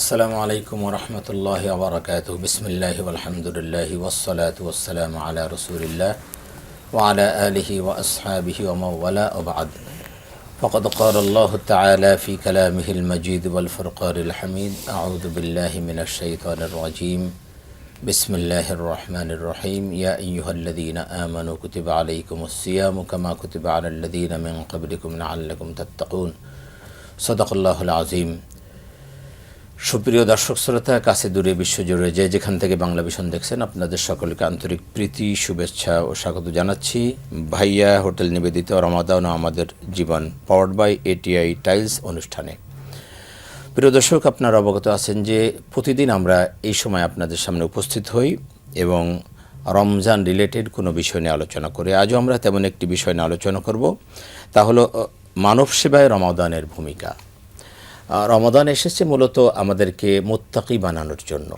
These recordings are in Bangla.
আসসালামু আলাইকুম ওয়া রাহমাতুল্লাহি ওয়া বারাকাতুহু। বিসমিল্লাহি ওয়াল হামদুলিল্লাহি ওয়াস সালাতু ওয়াস সালামু আলা রাসূলিল্লাহ ওয়া আলা আলিহি ওয়া আসহাবিহি ওয়া মান ওয়ালা ওয়া বা'দ। ফাকাদ ক্বালা আল্লাহু তাআলা ফি কালামিহিল মাজিদ ওয়াল ফুরকানিল হামিদ। আউযু বিল্লাহি মিনাশ শাইতানির রাজীম। বিসমিল্লাহির রহমানির রহিম। ইয়া আইয়ুহাল্লাযীনা আমানু কুতিবা আলাইকুমুস সিয়ামু কামা কুতিবা আলাল্লাযীনা মিন ক্বাবলিকুম লাআল্লাকুম তাত্তাকুন। সাদাকাল্লাহুল আযীম। সুপ্রিয় দর্শক শ্রোতা, কাছে দূরে বিশ্বজুড়ে যে যেখান থেকে বাংলা ভিশন দেখছেন, আপনাদের সকলকে আন্তরিক প্রীতি, শুভেচ্ছা ও স্বাগত জানাচ্ছি ভাইয়া হোটেল নিবেদিত রমাদান ও আমাদের জীবন পাওয়ার্ড বাই এটিআই টাইলস অনুষ্ঠানে। প্রিয় দর্শক, আপনারা অবগত আছেন যে প্রতিদিন আমরা এই সময় আপনাদের সামনে উপস্থিত হই এবং রমজান রিলেটেড কোনো বিষয় নিয়ে আলোচনা করি। আজও আমরা তেমন একটি বিষয় নিয়ে আলোচনা করব, তা হলো মানব সেবায় রমাদানের ভূমিকা। রমাদান এসেছে মূলত আমাদেরকে মুত্তাকি বানানোর জন্য,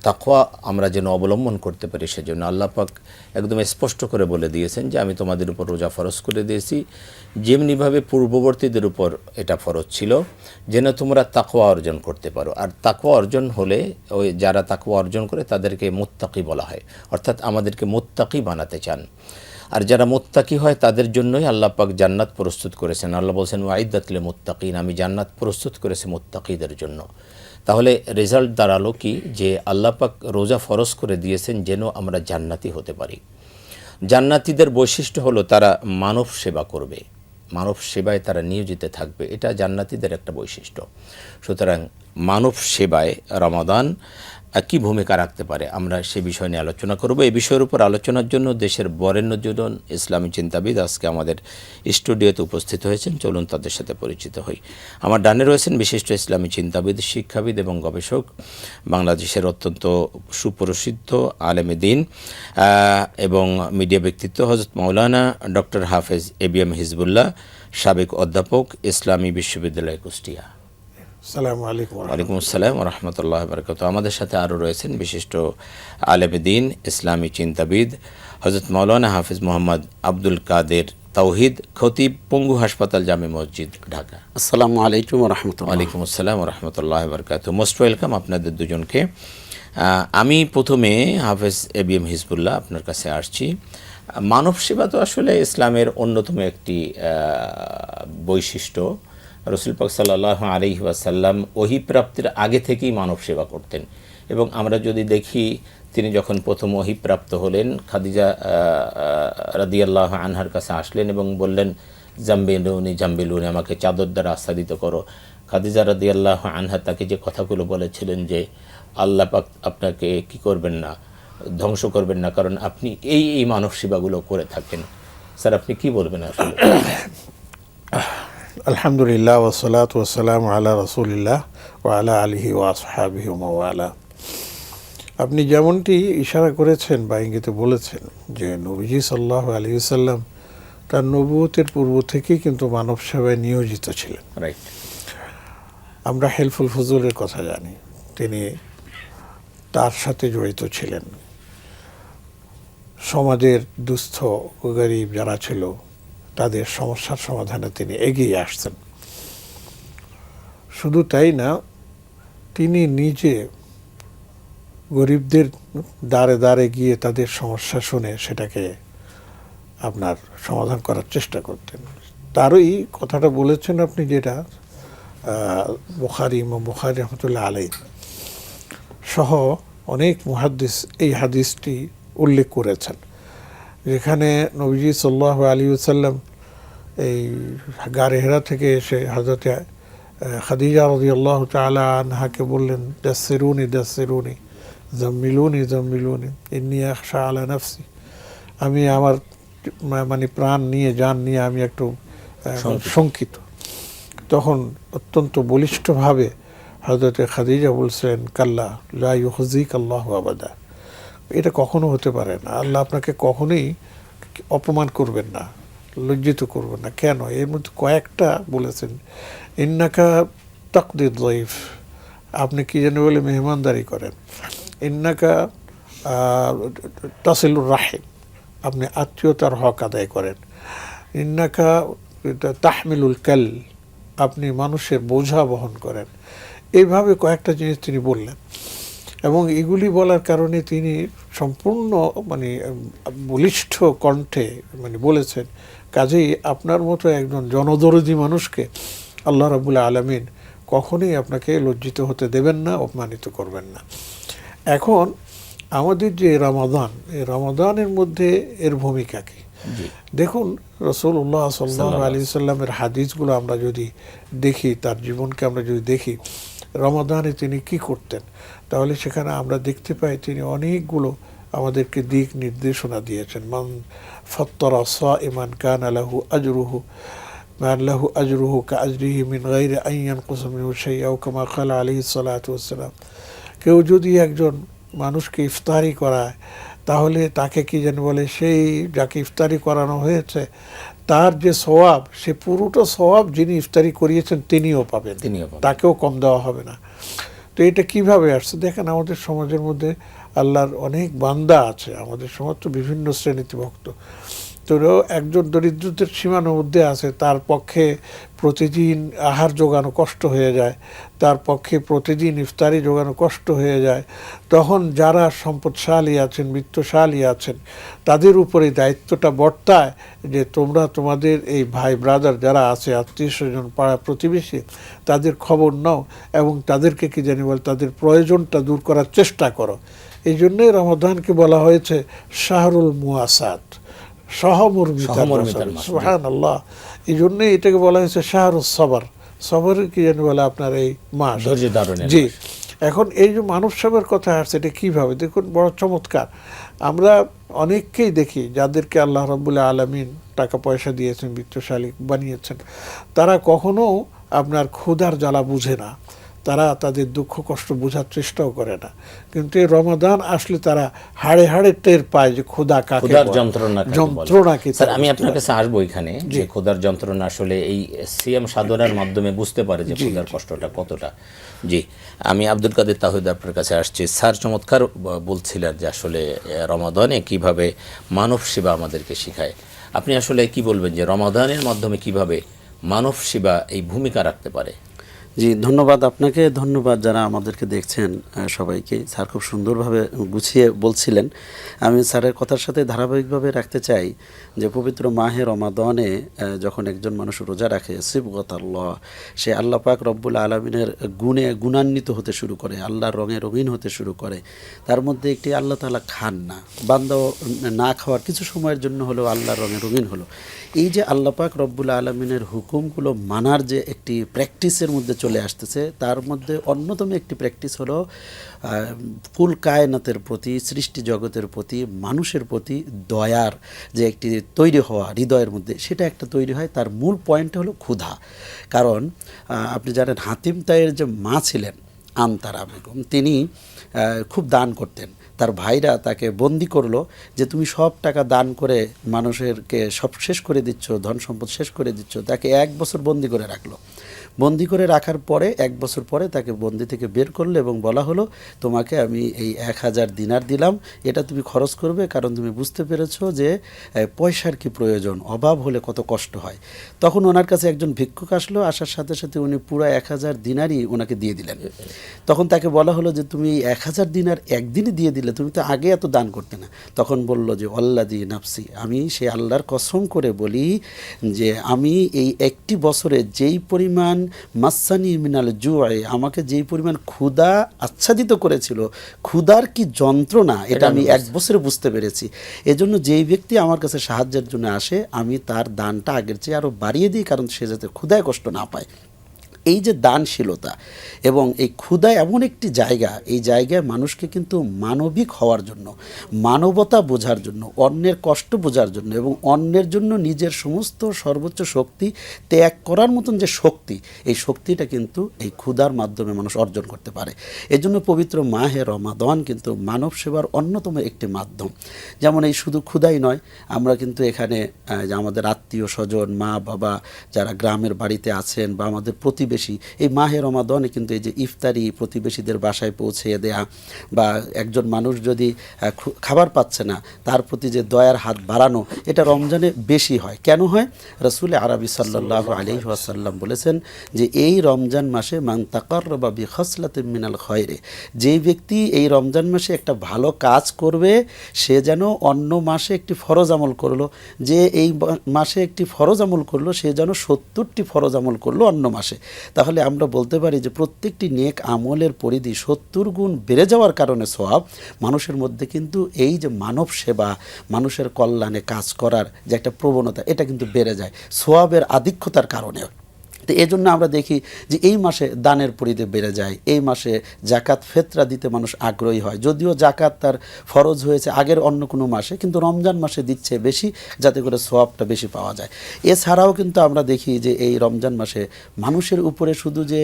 তাকওয়া আমরা যেন অবলম্বন করতে পারি সেজন্য। আল্লাহ পাক একদম স্পষ্ট করে বলে দিয়েছেন যে আমি তোমাদের উপর রোজা ফরজ করে দিয়েছি, যেমনিভাবে পূর্ববর্তীদের উপর এটা ফরজ ছিল, যেন তোমরা তাকওয়া অর্জন করতে পারো। আর তাকওয়া অর্জন হলে ওই যারা তাকওয়া অর্জন করে তাদেরকে মুত্তাকি বলা হয়, অর্থাৎ আমাদেরকে মুত্তাকি বানাতে চান। আর যারা মুত্তাকি হয় তাদের জন্যই আল্লাহ পাক জান্নাত প্রস্তুত করেছেন। আল্লাহ বলছেন ওয়াইদাত লিল মুত্তাকিন, আমি জান্নাত প্রস্তুত করেছি মুত্তাকিদের জন্য। তাহলে রেজাল্ট দাঁড়ালো কি, যে আল্লাহ পাক রোজা ফরজ করে দিয়েছেন যেন আমরা জান্নাতি হতে পারি। জান্নাতীদের বৈশিষ্ট্য হলো তারা মানব সেবা করবে, মানব সেবায় তারা নিয়োজিত থাকবে, এটা জান্নাতীদের একটা বৈশিষ্ট্য। সুতরাং মানব সেবায় রমাদান কী ভূমিকা রাখতে পারে, আমরা সে বিষয় নিয়ে আলোচনা করব। এই বিষয়ের উপর আলোচনার জন্য দেশের বরেণ্যজন ইসলামী চিন্তাবিদ আজকে আমাদের স্টুডিওতে উপস্থিত হয়েছেন। চলুন তাদের সাথে পরিচিত হই। আমার ডানে রয়েছেন বিশিষ্ট ইসলামী চিন্তাবিদ, শিক্ষাবিদ এবং গবেষক, বাংলাদেশের অত্যন্ত সুপ্রসিদ্ধ আলেমে দিন এবং মিডিয়া ব্যক্তিত্ব হযরত মাওলানা ডক্টর হাফেজ এবিএম হিজবুল্লাহ, সাবেক অধ্যাপক, ইসলামী বিশ্ববিদ্যালয় কুষ্টিয়া। ওয়ালাইকুম আসসালাম ওয়া রাহমাতুল্লাহি ওয়া বারাকাতুহু। আমাদের সাথে আরও রয়েছেন বিশিষ্ট আলেমে দ্বীন, ইসলামী চিন্তাবিদ হযরত মাওলানা হাফিজ মোহাম্মদ আব্দুল কাদের তাওহিদ, খতিব, পঙ্গু হাসপাতাল, জামে মসজিদ, ঢাকা। আসসালামু আলাইকুম ওয়া রাহমাতুল্লাহ। ওয়ালাইকুম আসসালাম ওয়া রাহমাতুল্লাহি ওয়া বারাকাতুহু। মোস্ট ওয়েলকাম আপনাদের দুজনকে। আমি প্রথমে হাফেজ এবিএম হিজবুল্লাহ আপনার কাছে আসছি। মানব সেবা তো আসলে ইসলামের অন্যতম একটি বৈশিষ্ট্য। রসুল পাক সাল্লাল্লাহু আলাইহি ওয়াসাল্লাম ওহী প্রাপ্তির আগে থেকেই মানব সেবা করতেন এবং আমরা যদি দেখি তিনি যখন প্রথম ওহী প্রাপ্ত হলেন, খাদিজা রাদিয়াল্লাহু আনহার কাছে আসলেন এবং বললেন জাম্বিলুনি জাম্বিলুনি, আমাকে চাদর দ্বারা আচ্ছাদিত করো। খাদিজা রাদিয়াল্লাহু আনহা তাকে যে কথাগুলো বলেছিলেন যে আল্লাহ পাক আপনাকে কি করবেন না, ধ্বংস করবেন না, কারণ আপনি এই মানব সেবাগুলো করে থাকেন। স্যার, আপনি কি বলবেন আসলে? আলহামদুলিল্লাহ ওয়াসসালাতু ওয়াসসালামু আলা রাসূলিল্লাহ ওয়া আলা আলিহি ওয়া আসহাবিহি ওয়া মাওয়ালা। আপনি যেমনটি ইশারা করেছেন বা ইঙ্গিতে বলেছেন যে নবীজি সাল্লাল্লাহু আলাইহি ওয়াসাল্লাম তার নবুয়তের পূর্ব থেকেই কিন্তু মানব সেবায় নিয়োজিত ছিলেন। রাইট। আমরা হেলফুল ফুজুলের কথা জানি, তিনি তার সাথে জড়িত ছিলেন। সমাজের দুস্থ গরিব যারা ছিল তাদের সমস্যার সমাধানে তিনি এগিয়ে আসছেন। শুধু তাই না, তিনি নিজে গরিবদের দ্বারে দ্বারে গিয়ে তাদের সমস্যা শুনে সেটাকে আপনার সমাধান করার চেষ্টা করতেন। তারই কথাটা বলেছেন আপনি, যেটা ইমাম বুখারী রহমতুল্লাহ আলাইহি সহ অনেক মুহাদ্দিস এই হাদিসটি উল্লেখ করেছেন, যেখানে নবীজি সাল্লাল্লাহু আলাইহি ওয়াসাল্লাম এই গারে হেরা থেকে এসে হযরতে খাদিজা রাদিয়াল্লাহু তাআলা আনহাকে বললেন দাসসিরুনি দাসসিরুনি জাম্মিলুনি জাম্মিলুনি ইন্নী আখশা আলা নাফসি, আমি আমার মানে প্রাণ নিয়ে, জান নিয়ে আমি একটু শঙ্কিত। তখন অত্যন্ত বলিষ্ঠভাবে হযরতে খাদিজা বলছেন কাল্লা লা ইউখজিকাল্লাহু আবাদা, এটা কখনো হতে পারে না, আল্লাহ আপনাকে কখনোই অপমান করবেন না, লজ্জিত করবেন না। কেন? এর মধ্যে কয়েকটা বলেছেন, ইন্নাকা তাকদির যায়ফ, আপনি কি যেন বলে মেহমানদারি করেন, ইন্নাকা তাসিলুর রাহিম, আপনি আত্মীয়তার হক আদায় করেন, ইন্নাকা তাহমিলুল কাল, আপনি মানুষের বোঝা বহন করেন, এইভাবে কয়েকটা জিনিস তিনি বললেন, এবং এগুলি বলার কারণে তিনি সম্পূর্ণ মানে বলিষ্ঠ কণ্ঠে মানে বলেছেন, কাজেই আপনার মতো একজন জনদরদি মানুষকে আল্লাহ রাব্বুল আলামিন কখনোই আপনাকে লজ্জিত হতে দেবেন না, অপমানিত করবেন না। এখন আমাদের যে রমাদান, এই রমাদানের মধ্যে এর ভূমিকা কী? দেখুন, রাসূলুল্লাহ সাল্লাল্লাহু আলাইহি সাল্লামের হাদিসগুলো আমরা যদি দেখি, তার জীবনকে আমরা যদি দেখি, রমাদানে তিনি কি করতেন, তাহলে সেখানে আমরা দেখতে পাই তিনি অনেকগুলো আমাদেরকে দিক নির্দেশনা দিয়েছেন। মান ফাত্তারা সাইমান কানা লাহু আজরুহু মান লাহু আজরুহু কাআজরিহি মিন গায়রি আন ইয়ানকুসা মিনহু শাইআন কামা ক্বালা আলাইহিস সালাতু ওয়াসসালাম। কেউ যদি একজন মানুষকে ইফতারি করায়, তাহলে তাকে কি যেন বলে, সেই যাকে ইফতারি করানো হয়েছে তার যে সওয়াব, সে পুরোটা সওয়াব যিনি ইফতারি করিয়েছেন তিনিও পাবেন, তাকেও কম দেওয়া হবে না। তো এটা কিভাবে আসছে দেখেন, আমাদের সমাজের মধ্যে আল্লাহর অনেক বান্দা আছে, আমাদের সমাজ তো বিভিন্ন শ্রেণীতে ভক্ত। তো একজন দরিদ্রদের সীমানার মধ্যে আছে, তার পক্ষে প্রতিদিন আহার জোগানো কষ্ট হয়ে যায়, তার পক্ষে প্রতিদিন ইফতারি জোগানো কষ্ট হয়ে যায়। তখন যারা সম্পদশালী আছেন, বিত্তশালী আছেন, তাদের উপরে দায়িত্বটা বর্তায় যে তোমরা তোমাদের এই ভাই ব্রাদার যারা আছে, আত্মীয় স্বজন, পাড়া প্রতিবেশী, তাদের খবর নাও এবং তাদেরকে কি জানি বলে, তাদের প্রয়োজনটা দূর করার চেষ্টা করো। এই জন্যই রমাদানকে বলা হয়েছে শাহরুল মুয়াসাত, সহমর্মিতার মাস। সুবহানাল্লাহ, এই জন্যই এটাকে বলা হয়েছে শাহরুস সবর, সবরের কি জানি বলে আপনার এই মাস। জি, এখন এই যে মানব সেবার কথা আসছে, এটা কীভাবে দেখুন, বড় চমৎকার। আমরা অনেককেই দেখি যাদেরকে আল্লাহ রাব্বুল আলামিন টাকা পয়সা দিয়েছেন, বিত্তশালী বানিয়েছেন, তারা কখনো আপনার ক্ষুধার জ্বালা বুঝে না, তারা তাদের দুঃখ কষ্ট বোঝার চেষ্টাও করে না। কিন্তু এই রমাদান আসলে তারা হাড়ে হাড়ে টের পায় যে ক্ষুধা কাকে, ক্ষুধার যন্ত্রণা কি। স্যার, আমি আপনার কাছে আসবো এখানে, যে ক্ষুধার যন্ত্রণা আসলে এই সিয়াম সাধনার মাধ্যমে বুঝতে পারে যে ক্ষুধার কষ্টটা কতটা। জি, আমি আব্দুল কাদের তাহিদ আপনার কাছে আসছি। স্যার চমৎকার বলছিলেন যে আসলে রমাদানে কিভাবে মানব সেবা আমাদেরকে শেখায়। আপনি আসলে কি বলবেন যে রমাদানের মাধ্যমে কিভাবে মানব সেবা এই ভূমিকা রাখতে পারে? জি, ধন্যবাদ আপনাকে, ধন্যবাদ যারা আমাদেরকে দেখছেন সবাইকে। স্যার খুব সুন্দরভাবে গুছিয়ে বলছিলেন। আমি স্যারের কথার সাথে ধারাবাহিকভাবে রাখতে চাই যে পবিত্র মাহে রমাদানে যখন একজন মানুষ রোজা রাখে, সিবগতাল্লাহ, সে আল্লাহ পাক রব্বুল আলমিনের গুণে গুণান্বিত হতে শুরু করে, আল্লাহর রঙে রঙিন হতে শুরু করে। তার মধ্যে একটি আল্লাহ তাআলা খান না, বান্দাও না খাওয়ার কিছু সময়ের জন্য হলেও আল্লাহর রঙে রঙিন হলো। এই যে আল্লাহ পাক রব্বুল আলমিনের হুকুমগুলো মানার যে একটি প্র্যাকটিসের মধ্যে চলে আসতেছে, তার মধ্যে অন্যতম একটি প্র্যাকটিস হলো কুল কায়নাতের প্রতি, সৃষ্টি জগতের প্রতি, মানুষের প্রতি দয়ার যে একটি তৈরি হওয়া হৃদয়ের মধ্যে, সেটা একটা তৈরি হয়। তার মূল পয়েন্ট হলো ক্ষুধা। কারণ আপনি জানেন, হাতিম তাইয়ের যে মা ছিলেন আনতারা বেগম, তিনি খুব দান করতেন। তার ভাইরা তাকে বন্দি করলো যে তুমি সব টাকা দান করে মানুষেরকে সব শেষ করে দিচ্ছ, ধন সম্পদ শেষ করে দিচ্ছ। তাকে 1 বছর বন্দি করে রাখলো। বন্দি করে রাখার পরে 1 বছর পরে তাকে বন্দি থেকে বের করলো এবং বলা হলো, তোমাকে আমি এই 1000 দিনার দিলাম, এটা তুমি খরচ করবে, কারণ তুমি বুঝতে পেরেছো যে পয়সার কি প্রয়োজন, অভাব হলে কত কষ্ট হয়। তখন ওনার কাছে একজন ভিক্ষুক আসলো, আসার সাথে সাথে উনি পুরো 1000 দিনারই ওনাকে দিয়ে দিলেন। তখন তাকে বলা হলো যে তুমি 1000 দিনার একদিনই দিয়ে দিলে, তুমি তো আগে এত দান করতে না। তখন বলল যে ওয়াল্লাযী নাফসি, আমি সে আল্লাহর কসম করে বলি যে আমি এই একটি বছরে যেই পরিমাণ মাসানি মিনাল জুআই, আমাকে যেই পরিমাণ ক্ষুধা আচ্ছাদিত করেছিল, ক্ষুধার কি যন্ত্রণা, এটা আমি 1 বছরে বুঝতে পেরেছি। এজন্য যেই ব্যক্তি আমার কাছে সাহায্যের জন্য আসে, আমি তার দানটা আগের চেয়ে আরও বাড়িয়ে দিই, কারণ সে যাতে ক্ষুধায় কষ্ট না পায়। এই যে দানশীলতা এবং এই ক্ষুধা এমন একটি জায়গা, এই জায়গায় মানুষকে কিন্তু মানবিক হওয়ার জন্য, মানবতা বোঝার জন্য, অন্যের কষ্ট বোঝার জন্য এবং অন্যের জন্য নিজের সমস্ত সর্বোচ্চ শক্তি ত্যাগ করার মতন যে শক্তি, এই শক্তিটা কিন্তু এই ক্ষুধার মাধ্যমে মানুষ অর্জন করতে পারে। এজন্য পবিত্র মাহে রমাদান কিন্তু মানব সেবার অন্যতম একটি মাধ্যম। যেমন এই শুধু ক্ষুধাই নয়, আমরা কিন্তু এখানে আমাদের আত্মীয় স্বজন, মা বাবা যারা গ্রামের বাড়িতে আছেন বা আমাদের প্রতিবেশী প্রতিবেশী, এই মাহে রমাদানে কিন্তু এই যে ইফতারি প্রতিবেশীদের বাসায় পৌঁছে দেয়া, বা একজন মানুষ যদি খাবার পাচ্ছে না তার প্রতি যে দয়ার হাত বাড়ানো, এটা রমজানে বেশি হয়। কেন হয়? রাসূল আরবি সাল্লাল্লাহু আলাইহি ওয়াসাল্লাম বলেছেন যে এই রমজান মাসে মান তাকাররাবা বিখাসলাতিন মিনাল খায়রে, যেই ব্যক্তি এই রমজান মাসে একটা ভালো কাজ করবে সে যেন অন্য মাসে একটি ফরজ আমল করলো, যে এই মাসে একটি ফরজ আমল করলো সে যেন 70টি ফরজ আমল করলো অন্য মাসে। তাহলে আমরা বলতে পারি যে প্রত্যেকটি নেক আমলের পরিধি 70 গুণ বেড়ে যাওয়ার কারণে সওয়াব মানুষের মধ্যে কিন্তু এই যে মানব সেবা, মানুষের কল্যাণে কাজ করার যে একটা প্রবণতা, এটা কিন্তু বেড়ে যায় সওয়াবের আধিক্যতার কারণে। তো এই জন্য আমরা দেখি যে এই মাসে দানের পরিধি বেড়ে যায়, এই মাসে জাকাত ফেতরা দিতে মানুষ আগ্রহী হয়। যদিও জাকাত তার ফরজ হয়েছে আগের অন্য কোনো মাসে, কিন্তু রমজান মাসে দিচ্ছে বেশি, যাতে করে সওয়াবটা বেশি পাওয়া যায়। এছাড়াও কিন্তু আমরা দেখি যে এই রমজান মাসে মানুষের উপরে শুধু যে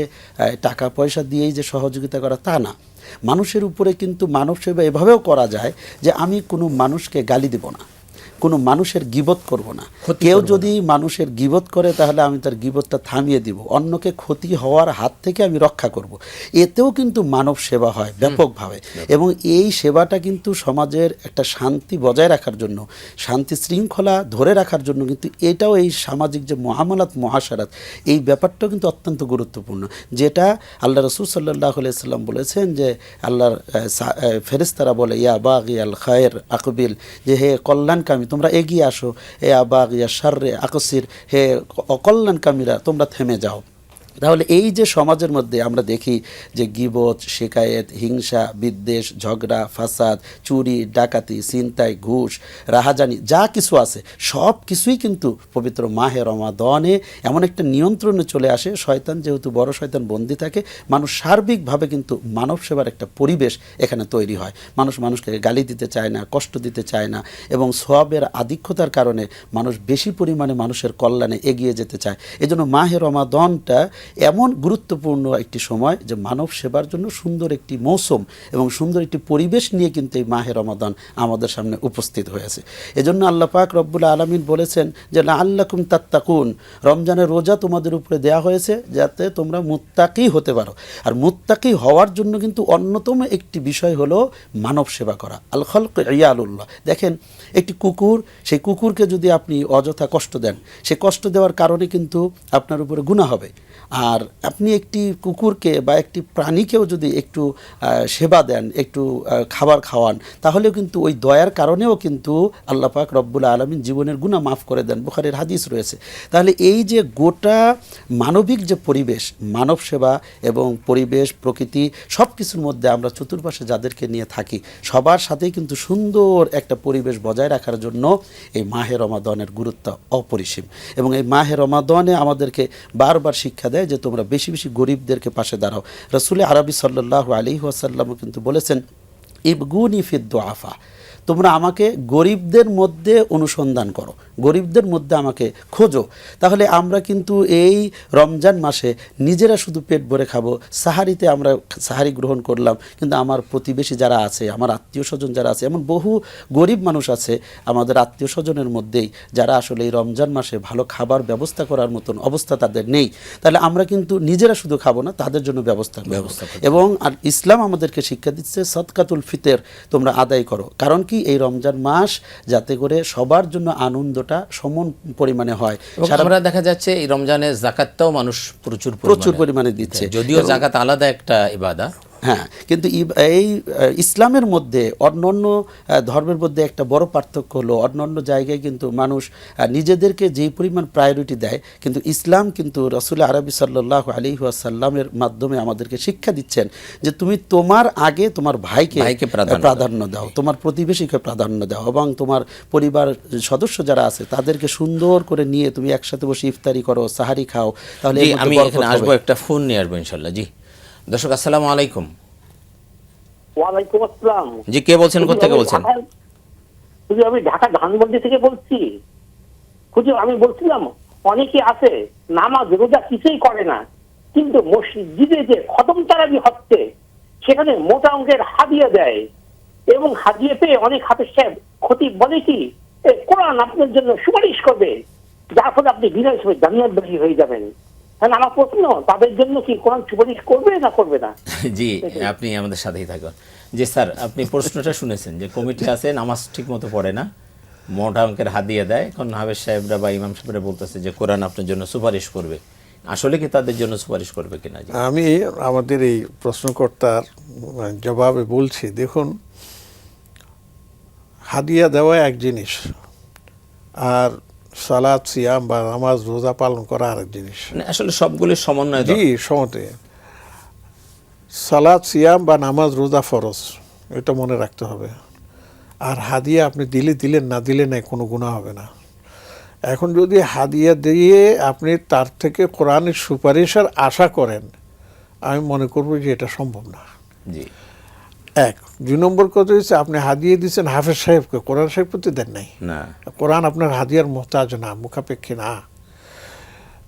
টাকা পয়সা দিয়েই যে সহযোগিতা করা তা না, মানুষের উপরে কিন্তু মানব সেবা এভাবেও করা যায় যে আমি কোনো মানুষকে গালি দেব না, কোনো মানুষের গীবত করব না। কেউ যদি মানুষের গীবত করে তাহলে আমি তার গীবতটা থামিয়ে দিব, অন্যকে ক্ষতি হওয়ার হাত থেকে আমি রক্ষা করব। এতেও কিন্তু মানব সেবা হয় ব্যাপকভাবে, এবং এই সেবাটা কিন্তু সমাজের একটা শান্তি বজায় রাখার জন্য, শান্তি শৃঙ্খলা ধরে রাখার জন্য কিন্তু এটাও, এই সামাজিক যে মুআমালাত মুআশারাত, এই ব্যাপারটাও কিন্তু অত্যন্ত গুরুত্বপূর্ণ, যেটা আল্লাহ রাসূল সাল্লাল্লাহু আলাইহি সাল্লাম বলেছেন যে আল্লাহর ফেরেশতারা বলে ইয়া বাগিয়াল খায়র আকবিল, যে হে কল্যাণকামী তোমরা এগিয়ে আসো, হে আবাগিয়া শাররে আকসির, হে অকল্যাণকামীরা তোমরা থেমে যাও। তাহলে এই যে সমাজের মধ্যে আমরা দেখি যে গীবত, শিকায়েত, হিংসা, বিদ্বেষ, ঝগড়া, ফাসাদ, চুরি, ডাকাতি, ছিনতাই, ঘুষ, রাহাজানি যা কিছু আছে সব কিছুই কিন্তু পবিত্র মাহে রমাদানে এমন একটা নিয়ন্ত্রণে চলে আসে। শয়তান যেহেতু বড় শয়তান বন্দী থাকে, মানুষ সার্বিকভাবে কিন্তু মানব সেবার একটা পরিবেশ এখানে তৈরি হয়। মানুষ মানুষকে গালি দিতে চায় না, কষ্ট দিতে চায় না, এবং সওয়াবের আধিক্যতার কারণে মানুষ বেশি পরিমাণে মানুষের কল্যাণে এগিয়ে যেতে চায়। এজন্য মাহে রমাদানটা এমন গুরুত্বপূর্ণ একটি সময় যে মানব সেবার জন্য সুন্দর একটি মৌসুম এবং সুন্দর একটি পরিবেশ নিয়ে কিন্তু এই মাহে রমাদান আমাদের সামনে উপস্থিত হয়েছে। এজন্য আল্লাহ পাক রব্বুল আলামিন বলেছেন যে লাআল্লাকুম তাত্তাকুন, রমজানের রোজা তোমাদের উপরে দেয়া হয়েছে যাতে তোমরা মুত্তাকি হতে পারো। আর মুত্তাকি হওয়ার জন্য কিন্তু অন্যতম একটি বিষয় হলো মানব সেবা করা। আল খালক ইয়ালুল্লাহ। দেখেন একটি কুকুর, সেই কুকুরকে যদি আপনি অযথা কষ্ট দেন, সে কষ্ট দেওয়ার কারণে কিন্তু আপনার উপরে গুনাহ হবে। আর আপনি একটি কুকুরকে বা একটি প্রাণীকেও যদি একটু সেবা দেন, একটু খাবার খাওয়ান, তাহলেও কিন্তু ওই দয়ার কারণেও কিন্তু আল্লাহ পাক রব্বুল আলামিন জীবনের গুনাহ মাফ করে দেন। বুখারীর হাদিস রয়েছে। তাহলে এই যে গোটা মানবিক যে পরিবেশ, মানব সেবা এবং পরিবেশ, প্রকৃতি সব কিছুর মধ্যে আমরা চতুর্পাশে যাদেরকে নিয়ে থাকি সবার সাথেই কিন্তু সুন্দর একটা পরিবেশ বজায় রাখার জন্য এই মাহে রমাদানের গুরুত্ব অপরিসীম। এবং এই মাহে রমাদানে আমাদেরকে বারবার শিক্ষা দেয় যে তোমরা বেশি বেশি গরিবদেরকে পাশে দাঁড়াও। রাসূল আরবি সাল্লাল্লাহু আলাইহি ওয়াসাল্লামও কিন্তু বলেছেন ইবগুনি ফিদ দুআফা, তোমরা আমাকে গরিবদের মধ্যে অনুসন্ধান করো, গরিবদের মধ্যে আমাকে খোঁজো। তাহলে আমরা কিন্তু এই রমজান মাসে নিজেরা শুধু পেট ভরে খাবো, সাহারিতে আমরা সাহারি গ্রহণ করলাম, কিন্তু আমার প্রতিবেশী যারা আছে, আমার আত্মীয় স্বজন যারা আছে, এমন বহু গরিব মানুষ আছে আমাদের আত্মীয় স্বজনের মধ্যেই যারা আসলে এই রমজান মাসে ভালো খাবার ব্যবস্থা করার মতন অবস্থা তাদের নেই। তাহলে আমরা কিন্তু নিজেরা শুধু খাবো না, তাদের জন্য ব্যবস্থা এবং আর ইসলাম আমাদেরকে শিক্ষা দিচ্ছে সদকাতুল ফিতর তোমরা আদায় করো। কারণ কি এই রমজান মাস যাতে করে সবার জন্য আনন্দটা সমান পরিমাণে হয়। আমরা দেখা যাচ্ছে এই রমজানে যাকাতটাও মানুষ প্রচুর পরিমাণে দিচ্ছে, যদিও যাকাত আলাদা একটা ইবাদত। হ্যাঁ, কিন্তু এই ইসলামের মধ্যে অন্যান্য ধর্মের মধ্যে একটা বড় পার্থক্য হলো, অন্যান্য জায়গায় কিন্তু মানুষ নিজেদেরকে যেই পরিমাণ প্রায়োরিটি দেয়, কিন্তু ইসলাম কিন্তু রাসূল আরবি সাল্লাল্লাহু আলাইহি ওয়াসাল্লামের মাধ্যমে আমাদেরকে শিক্ষা দিচ্ছেন যে তুমি তোমার আগে তোমার ভাইকে প্রাধান্য দাও, তোমার প্রতিবেশীকে প্রাধান্য দাও, এবং তোমার পরিবার সদস্য যারা আছে তাদেরকে সুন্দর করে নিয়ে তুমি একসাথে বসে ইফতারি করো, সাহারি খাও। তাহলে আমি এখানে আসবো, একটা ফোন নিয়ে আসবো ইনশাআল্লাহ। জি দর্শক, আসসালামু আলাইকুম। ওয়ালাইকুম আসসালাম। জি, কে বলছেন, কোথা থেকে বলছেন? হুজুর আমি ঢাকা ধানমন্ডি থেকে বলছি। হুজুর আমি বলছিলাম অনেকে আছে নামাজ রোজা কিছুই করে না, কিন্তু মসজিদে যে খতম তারাবি হচ্ছে সেখানে মোটা অঙ্কের হাদিয়া দেয়, এবং হাদিয়া পেয়ে অনেক হাফেজ সাহেব খতিব বলে কি কোরআন আপনার জন্য সুপারিশ করবে, যার ফলে আপনি বিনা হিসেবে জান্নাতবাসী হয়ে যাবেন। হ্যাঁ, আমার প্রশ্ন তাদের জন্য কি কোরআন সুপারিশ করবে না করবে না? জি, আপনি আমাদের সাথেই থাকুন। জি স্যার, আপনি প্রশ্নটা শুনেছেন যে কমিটি আছে নামাজ ঠিক মতো পড়ে না, মোটা অঙ্কের হাদিয়া দেয়। এখন হাফেজ সাহেবরা বা ইমাম সাহেবরা বলতেছে যে কোরআন আপনার জন্য সুপারিশ করবে। আসলে কি তাদের জন্য সুপারিশ করবে কিনা? জি আমি আমাদের এই প্রশ্নকর্তার জবাবে বলছি, দেখুন, হাদিয়া দেওয়া এক জিনিস, আর সালাত সিয়াম বা নামাজ রোজা পালন করা আরেক জিনিস। মানে আসলে সবগুলির সমন্বয় জি, সমতে সালাত সিয়াম বা নামাজ রোজা ফরজ, এটা মনে রাখতে হবে। আর হাদিয়া আপনি দিলেন, না দিলে নাই, কোনো গুনাহ হবে না। এখন যদি হাদিয়া দিয়ে আপনি তার থেকে কোরআনের সুপারিশের আশা করেন, আমি মনে করব যে এটা সম্ভব না। জি, এক। 2 নম্বর কথা হচ্ছে, আপনি হাদিয়ে দিচ্ছেন হাফেজ সাহেবকে, কোরআন সাহেবকে তো দেন নাই। না, কোরআন আপনার হাদিয়ার মোহতাজ না, মুখাপেক্ষী না।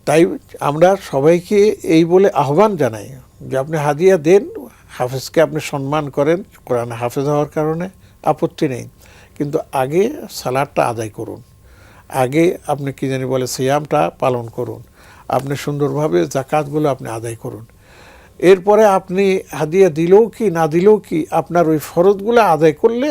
তাই আমরা সবাইকে এই বলে আহ্বান জানাই যে আপনি হাদিয়া দেন, হাফেজকে আপনি সম্মান করেন, কোরআন হাফেজ হওয়ার কারণে আপত্তি নেই, কিন্তু আগে সালাদটা আদায় করুন, আগে আপনি কি জানি বলে সিয়ামটা পালন করুন, আপনি সুন্দরভাবে জাকাতগুলো আপনি আদায় করুন। এরপরে আপনি হাদিয়া দিলেও কি না দিলেও কি, আপনার ওই ফরজগুলো আদায় করলে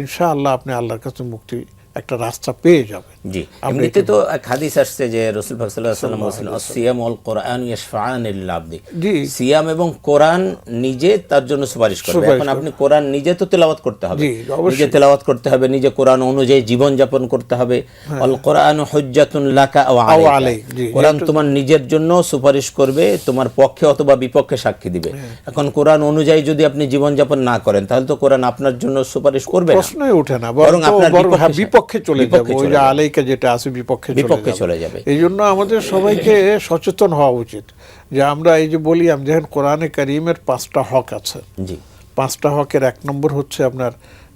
ইনশাআল্লাহ আপনি আল্লাহর কাছে মুক্তি একটা রাস্তা পেয়ে যাবেন। জি। এমনিতে তো এক হাদিস আসছে যে রাসূল পাক সাল্লাল্লাহু আলাইহি ওয়াসাল্লাম বলেছেন, আসিয়াম ওয়াল কোরআন ইয়াশফাআন লিল আবদি। জি, সিয়াম এবং কোরআন নিজে তার জন্য সুপারিশ করবে। এখন আপনি কোরআন নিজে তো তেলাওয়াত করতে হবে, জি, অবশ্যই। নিজে তেলাওয়াত করতে হবে, নিজে কোরআন অনুযায়ী জীবন যাপন করতে হবে। আল কোরআনু হুজ্জাতুন লাকা ওয়া আলাইকা, জি, কোরআন তোমার নিজের জন্য সুপারিশ করবে, তোমার পক্ষে অথবা বিপক্ষে সাক্ষী দিবে। এখন কোরআন অনুযায়ী যদি আপনি জীবন যাপন না করেন, তাহলে তো কোরআন আপনার জন্য সুপারিশ করবে না, প্রশ্নই ওঠে না, বরং আপনার বিপক্ষে চলে যাবে। ওই যে আলাইকা যেটা আছে, বিপক্ষে চলে যাবে। এই জন্য আমাদের সবাইকে সচেতন হওয়া উচিত যে আমরা এই যে বলি, আমি দেখেন কোরআনে কারীমের 5টা হক আছে। জি, 5টা হকের 1 নম্বর হচ্ছে আপনার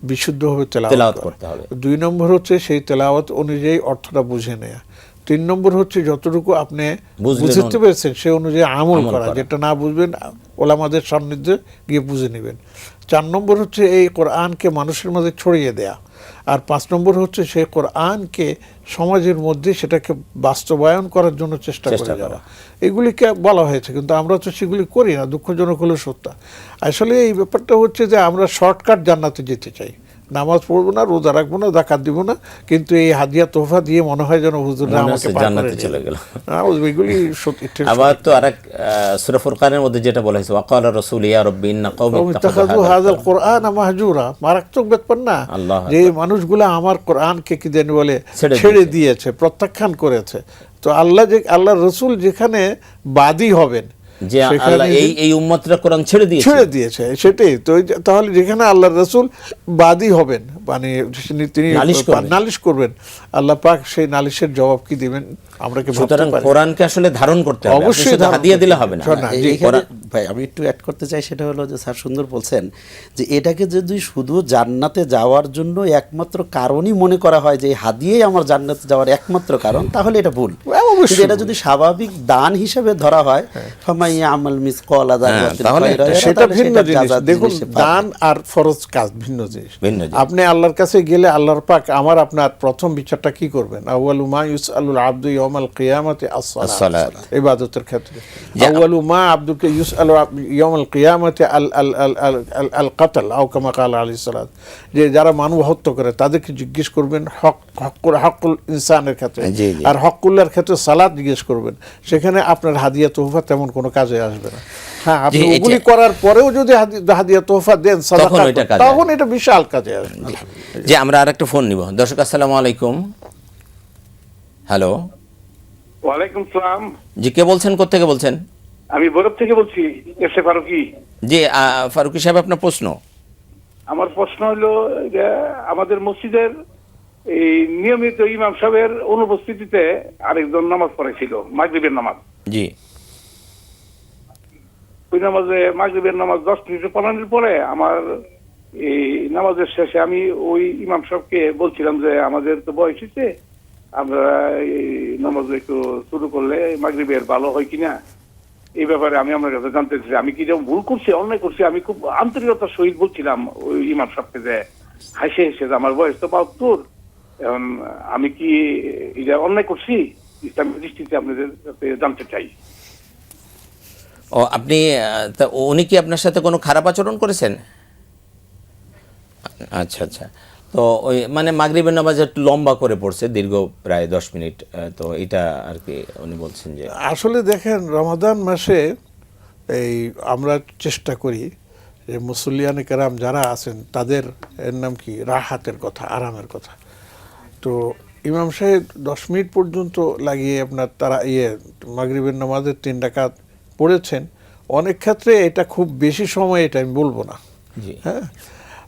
বিশুদ্ধভাবে তেলাওয়াত করতে হবে। 2 নম্বর হচ্ছে সেই তেলাওয়াত অনুযায়ী অর্থটা বুঝে নেওয়া। 3 নম্বর হচ্ছে যতটুকু আপনি বুঝতে পেরেছেন সে অনুযায়ী আমল করা, যেটা না বুঝবেন ওলামাদের সান্নিধ্যে গিয়ে বুঝে নেবেন। 4 নম্বর হচ্ছে এই কোরআনকে মানুষের মাঝে ছড়িয়ে দেয়া। আর 5 নম্বর হচ্ছে সেই কোরআনকে সমাজের মধ্যে সেটাকে বাস্তবায়ন করার জন্য চেষ্টা করে যাওয়া। এগুলিকে বলা হয়েছে, কিন্তু আমরা তো সেগুলি করি না, দুঃখজনক হলো সত্য। আসলে এই ব্যাপারটা হচ্ছে যে আমরা শর্টকাট জান্নাতে যেতে চাই, নামাজ পড়বো না, রোজা রাখবো না, যাকাত দিব না, কিন্তু এই হাদিয়া তোহফা দিয়ে মনে হয় যেন হুজুররা আমাকে জান্নাতে চলে গেল। এগুলি সত্যি। আবার তো আরেক সূরা ফুরকানের মধ্যে যেটা বলা হয়েছে, ওয়াকালা রাসূল ইয়া রাব্বি ইন্না কওমি ইত্তাখাযু হাযাল কুরআন মাহজুরা, মারাত্মক ব্যাপার না, যে মানুষগুলো আমার কোরআনকে কি জানি বলে ছেড়ে দিয়েছে, প্রত্যাখ্যান করেছে। তো আল্লাহর রাসূল যেখানে বাদী হবেন, যে আল্লাহ এই উম্মতরা কোরআন ছেড়ে দিয়েছে, সেটাই তো। তাহলে যেখানে আল্লাহর রাসূল বাদী হবেন, মানে তিনি নালিশ করবেন, আল্লাহ পাক সেই নালিশের জবাব কি দিবেন আমরা কি ভাবতে পারি? কোরআনকে আসলে ধারণ করতে হবে, অবশ্যই হাদিয়া দিলে হবে না। ভাই আমি একটু অ্যাড করতে চাই, সেটা হলো যে স্যার সুন্দর বলছেন যে এটাকে যদি শুধু জান্নাতে যাওয়ার জন্য একমাত্র কারণই মনে করা হয় যে হাদিয়াই আমার জান্নাতে যাওয়ার একমাত্র কারণ, তাহলে এটা ভুল। এটা যদি স্বাভাবিক দান হিসেবে ধরা হয়, ফামাইয়া আমাল মিসকালা যারাতিন খায়রা, সেটা ভিন্ন জিনিস। দেখুন, দান আর ফরজ কাজ ভিন্ন জিনিস। আপনি আল্লাহর কাছে গেলে আল্লাহর পাক আপনার প্রথম বিচারটা কি করবেন? আউয়ালু মা ইউসআলুল আবদু ইয়াউমাল কিয়ামাতি আস-সালাত, ইবাদতের ক্ষেত্রে আউয়ালু মা আবদুকে ইউসআলু ইয়াউমাল কিয়ামাতি আল কতল আও কামা ক্বালা আলাইহিস সালাত, যে যারা মানব হত্যা করে তাদেরকে জিজ্ঞেস করবেন হকুল ইনসানের ক্ষেত্রে, আর হকুল্লাহর ক্ষেত্রে সালাত জিজ্ঞেস করবেন। সেখানে আপনার হাদিয়া তোহফা তেমন কোনো কাজে আসবে না। হ্যাঁ, আপনি ওগুলি করার পরেও যদি হাদিয়া তোহফা দেন, সাদাকা, তখন এটা বিশাল কাজে আসবে। যে আমরা আরেকটা ফোন নিব। দর্শক আসসালামু আলাইকুম। হ্যালো। ওয়ালাইকুম সালাম। জি, কে বলছেন, কোত্থেকে বলছেন? আমি বরফ থেকে বলছি, এসে ফারুকি। জি, ফারুকি সাহেব, আপনার প্রশ্ন। আমার প্রশ্ন হলো যে আমাদের মসজিদের এই নিয়মিত ইমাম সাহেবের অনুপস্থিতিতে আরেকজন নামাজ পড়েছিল, মাগরিবের নামাজ। জি। ওই নামাজে মাগরিবের নামাজ 10 মিনিট পড়ানোর পরে আমার এই নামাজের শেষে আমি ওই ইমাম সাহেবকে বলছিলাম যে আমাদের তো বয়স হয়েছে, আমরা এই নামাজ একটু শুরু করলে মাগরিবের ভালো হয় কিনা, এই ব্যাপারে আমি আপনার কাছে জানতে চাই। আমি কি যেমন ভুল করছি, অন্যায় করছি, আমি খুব আন্তরিকতার সহিত বলছিলাম ওই ইমাম সাহেবকে যে হাসে হেসে যে আমার বয়স তো 72, এখন আমি কি এটা অন্যায় করছি? ইসলামের দৃষ্টিতে আপনাদের কাছে জানতে চাই। ও আপনি তা উনি কি আপনার সাথে কোনো খারাপ আচরণ করেছেন? আচ্ছা আচ্ছা, তো ওই মানে মাগরিবের নামাজ একটু লম্বা করে পড়ছে, দীর্ঘ প্রায় 10 মিনিট, তো এটা আর কি উনি বলছেন যে আসলে দেখেন রমাদান মাসে এই আমরা চেষ্টা করি যে মুসল্লিয়ানে কেরাম যারা আছেন তাদের এর নাম কি রাহাতের কথা, আরামের কথা। তো ইমাম সাহেব 10 মিনিট পর্যন্ত লাগিয়ে আপনার তারা মাগরিবের নামাজের 3 রাকাত পড়েছেন। অনেক ক্ষেত্রে এটা খুব বেশি সময়, এটা আমি বলবো না। জি হ্যাঁ,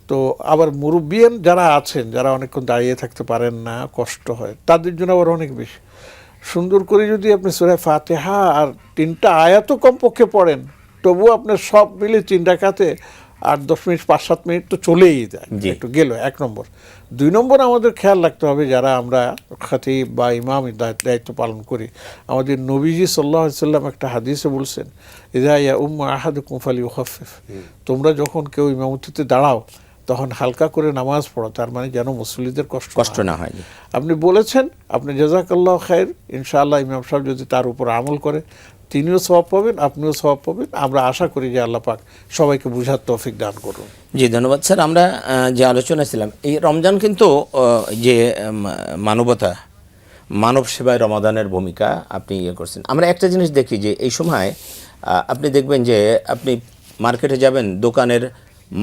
তো আবার মুরব্বিয়ান যারা আছেন, যারা অনেকক্ষণ দাঁড়িয়ে থাকতে পারেন না, কষ্ট হয়, তাদের জন্য আবার অনেক বেশি সুন্দর করে যদি আপনি সূরা ফাতিহা আর 3টা আয়াতও কমপক্ষে পড়েন, তবুও আপনার সব মিলে 3 রাকাতে 8-10 মিনিট 5-7 মিনিট তো চলেই যায়, জি। একটু গেল 1 নম্বর। 2 নম্বর আমাদের খেয়াল রাখতে হবে যারা আমরা খতিব বা ইমাম দায়িত্ব পালন করি, আমাদের নবীজি সাল্লাল্লাহু আলাইহি সাল্লাম একটা হাদিসে বলছেন, ইযা ইয়া উম্মা আহাদুকুম ফালিইউখাফফিফ, তোমরা যখন কেউ ইমামতিতে দাঁড়াও তখন হালকা করে নামাজ পড়ো, তার মানে যেন মুসল্লিদের কষ্ট না হয়। আপনি বলেছেন, আপনি জাযাকাল্লাহ খায়ের, ইনশাআল্লাহ ইমাম সাহেব যদি তার উপর আমল করে তিনিও সওয়াব পাবেন, আপনিও সওয়াব পাবেন। আমরা আশা করি যে আল্লাহ পাক সবাইকে বুঝার তৌফিক দান করুন। জি ধন্যবাদ স্যার। আমরা যে আলোচনা ছিলাম, এই রমজান কিন্তু যে মানবতা, মানব সেবায় রমাদানের ভূমিকা আপনি করছেন। আমরা একটা জিনিস দেখি যে এই সময় আপনি দেখবেন যে আপনি মার্কেটে যাবেন, দোকানের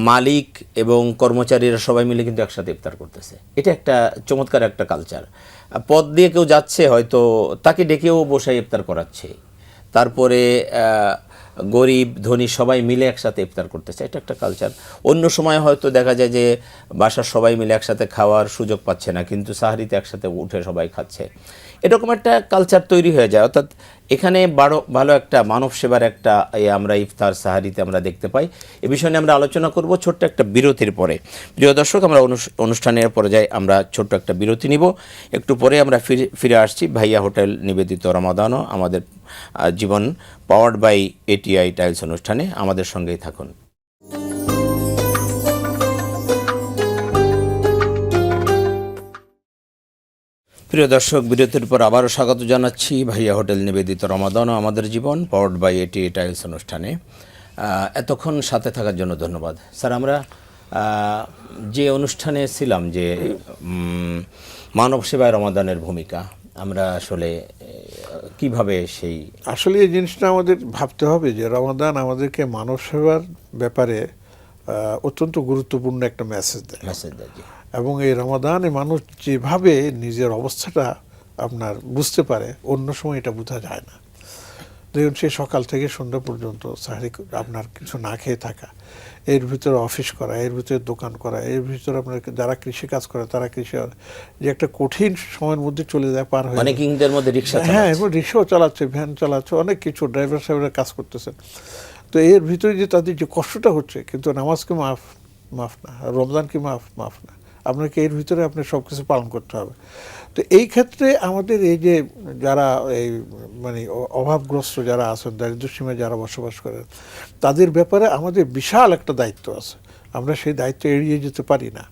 মালিক এবং কর্মচারীরা সবাই মিলে কিন্তু একসাথে ইফতার করতেছে। এটা একটা চমৎকার একটা কালচার। পথ দিয়ে কেউ যাচ্ছে, হয়তো তাকে ডেকেও বসায় ইফতার করাচ্ছে। তারপরে গরিব ধনী সবাই মিলে একসাথে ইফতার করতেছে, এটা একটা কালচার। অন্য সময় হয়তো দেখা যায় যে বাসার সবাই মিলে একসাথে খাওয়ার সুযোগ পাচ্ছে না, কিন্তু সাহারিতে একসাথে উঠে সবাই খাচ্ছে। এরকম একটা কালচার তৈরি হয়ে যায়। অর্থাৎ এখানে ভালো একটা মানব সেবার একটা আমরা ইফতার সাহারিতে আমরা দেখতে পাই। এ বিষয়ে নিয়ে আমরা আলোচনা করব ছোট্ট একটা বিরতির পরে। প্রিয় দর্শক, আমরা অনুষ্ঠানের পর্যায়ে আমরা ছোট্ট একটা বিরতি নিব। একটু পরে আমরা ফিরে আসছি। ভাইয়া হোটেল নিবেদিত রমাদানও আমাদের জীবন, পাওয়ার্ড বাই এটিআই টাইলস অনুষ্ঠানে। আমাদের সঙ্গেই থাকুন। প্রিয় দর্শক, বিরতির পর আবারও স্বাগত জানাচ্ছি ভাইয়া হোটেল নিবেদিত রমাদান ও আমাদের জীবন, পাওয়ার্ড বাই এটিআই টাইলস অনুষ্ঠানে। এতক্ষণ সাথে থাকার জন্য ধন্যবাদ স্যার। আমরা যে অনুষ্ঠানে ছিলাম যে মানব সেবায় রমাদানের ভূমিকা, আমরা আসলে কিভাবে সেই আসলে এই জিনিসটা আমাদের ভাবতে হবে যে রমাদান আমাদেরকে মানব সেবার ব্যাপারে অত্যন্ত গুরুত্বপূর্ণ একটা মেসেজ দেয়। এবং এই রমাদানে মানুষ যেভাবে নিজের অবস্থাটা আপনার বুঝতে পারে, অন্য সময় এটা বোঝা যায় না। দেখুন, সে সকাল থেকে সন্ধ্যা পর্যন্ত সাহারি আপনার কিছু না খেয়ে থাকা, এর ভিতরে অফিস করা, এর ভিতরে দোকান করা, এর ভিতরে আপনার যারা কৃষি কাজ করে তারা কৃষি, যে একটা কঠিন সময়ের মধ্যে চলে যায়, পার হয়ে অনেকের মধ্যে রিক্সা, হ্যাঁ, এবং রিক্সাও চালাচ্ছে, ভ্যান চালাচ্ছে, অনেক কিছু ড্রাইভার সাহেবরা কাজ করতেছেন। তো এর ভিতরে যে তাদের যে কষ্টটা হচ্ছে, কিন্তু নামাজকে মাফ না, রমজানকে মাফ না, আপনাকে এর ভিতরে আপনার সব কিছু পালন করতে হবে। তো এই ক্ষেত্রে আমাদের এই যে যারা এই মানে অভাবগ্রস্ত যারা আছেন, দারিদ্র্যসীমায় যারা বসবাস করেন, তাদের ব্যাপারে আমাদের বিশাল একটা দায়িত্ব আছে। আমরা সেই দায়িত্ব এড়িয়ে যেতে পারি না।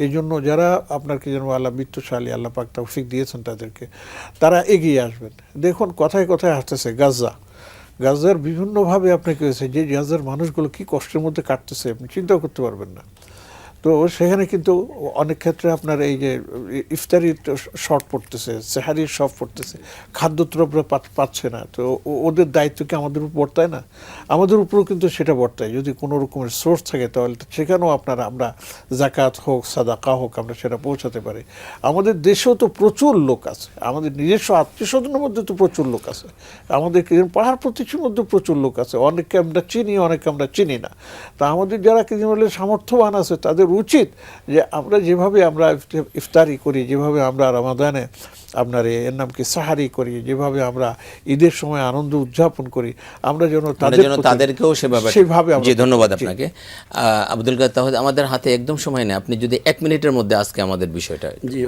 এই জন্য যারা আপনার কি যেন আল্লাহ বিত্তশালী, আল্লাহ পাক তৌফিক দিয়েছেন তাদেরকে, তারা এগিয়ে আসবেন। দেখুন, কথায় কথায় আসতেছে গাজার বিভিন্নভাবে আপনাকে হয়েছে, যে গাজার মানুষগুলো কি কষ্টের মধ্যে কাটতেছে আপনি চিন্তাও করতে পারবেন না। তো সেখানে কিন্তু অনেক ক্ষেত্রে আপনার এই যে ইফতারির শর্ট পড়তেছে, সেহারির শর্ট পড়তেছে, খাদ্যদ্রব্য পাচ্ছে না। তো ওদের দায়িত্ব কি আমাদের উপর বর্তায় না? আমাদের উপরেও কিন্তু সেটা বর্তায়। যদি কোনো রকমের সোর্স থাকে তাহলে সেখানেও আমরা জাকাত হোক, সাদাকা হোক, আমরা সেটা পৌঁছাতে পারি। আমাদের দেশেও তো প্রচুর লোক আছে, আমাদের নিজস্ব আত্মীয় স্বজনের মধ্যে তো প্রচুর লোক আছে, আমাদের পাড়ার প্রতিবেশীর মধ্যে প্রচুর লোক আছে। অনেককে আমরা চিনি, অনেকে আমরা চিনি না। তা আমাদের যারা কি বলে সামর্থ্যবান আছে, তাদের উচিত যে আমরা যেভাবে আমরা ইফতারি করি, যেভাবে আমরা রমাদানে আপনার এর নাম কি সাহারি করি, যেভাবে আমরা ঈদের সময় আনন্দ উদযাপন করি, আমরা যেন তাদেরকেও সেভাবে। জি, ধন্যবাদ আপনাকে আব্দুল কাদের। তাহলে আমাদের হাতে একদম সময় নেই, আপনি যদি 1 মিনিটের মধ্যে আজকে আমাদের বিষয়টা। জি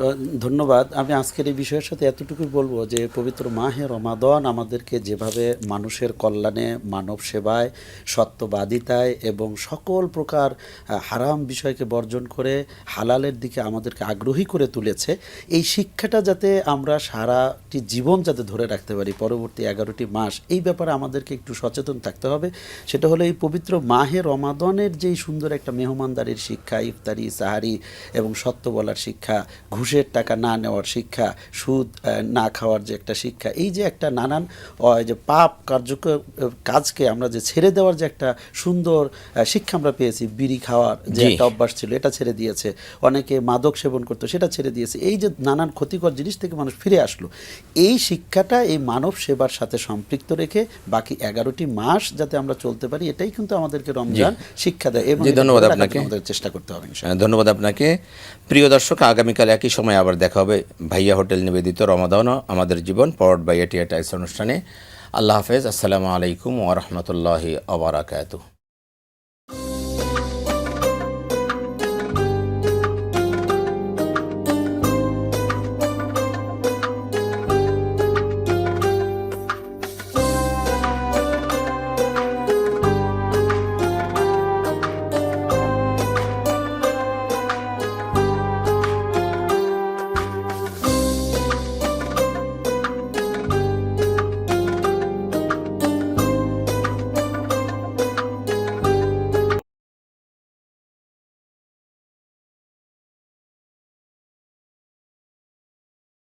ধন্যবাদ। আমি আজকের এই বিষয়ের সাথে এতটুকুই বলবো যে পবিত্র মাহে রমাদান আমাদেরকে যেভাবে মানুষের কল্যাণে, মানব সেবায়, সত্যবাদিতায় এবং সকল প্রকার হারাম বিষয়কে বর্জন করে হালালের দিকে আমাদেরকে আগ্রহী করে তুলেছে, এই শিক্ষাটা যাতে আমরা সারাটি জীবন যাতে ধরে রাখতে পারি, পরবর্তী 11টি মাস, এই ব্যাপারে আমাদেরকে একটু সচেতন থাকতে হবে। সেটা হলো এই পবিত্র মাহে রমাদানের যেই সুন্দর একটা মেহমানদারির শিক্ষা, ইফতারি, সাহারি এবং সত্য বলার শিক্ষা, ঘুষের টাকা না নেওয়ার শিক্ষা, সুদ না খাওয়ার যে একটা শিক্ষা, এই যে একটা নানান যে পাপ কাজকে আমরা যে ছেড়ে দেওয়ার যে একটা সুন্দর শিক্ষা আমরা পেয়েছি, বিড়ি খাওয়ার যে জি। একটা অভ্যাস ছিল এটা ছেড়ে দিয়েছে, অনেকে মাদক সেবন করতো সেটা ছেড়ে দিয়েছে, এই যে নানান ক্ষতিকর জিনিস থেকে মানুষ ফিরে আসলো, এই শিক্ষাটা এই মানব সেবার সাথে সম্পৃক্ত রেখে বাকি 11টি মাস যাতে আমরা চলতে পারি, এটাই কিন্তু আমাদেরকে রমজান শিক্ষা দেয় এবং জি, এটা ধন্যবাদ ধরে রাখার আপনাকে। জন্য আমাদের চেষ্টা করতে হবে ইনশাআল্লাহ। ধন্যবাদ আপনাকে। প্রিয় দর্শক, আগামীকাল একই সময় আবার দেখা হবে ভাইয়া হোটেল নিবেদিত রমাদান ও আমাদের জীবন পাওয়ার্ড বাই এটিআই টাইলস অনুষ্ঠানে। আল্লাহ হাফেজ। আসসালামু আলাইকুম ওয়া রাহমাতুল্লাহি ওয়া বারাকাতুহু।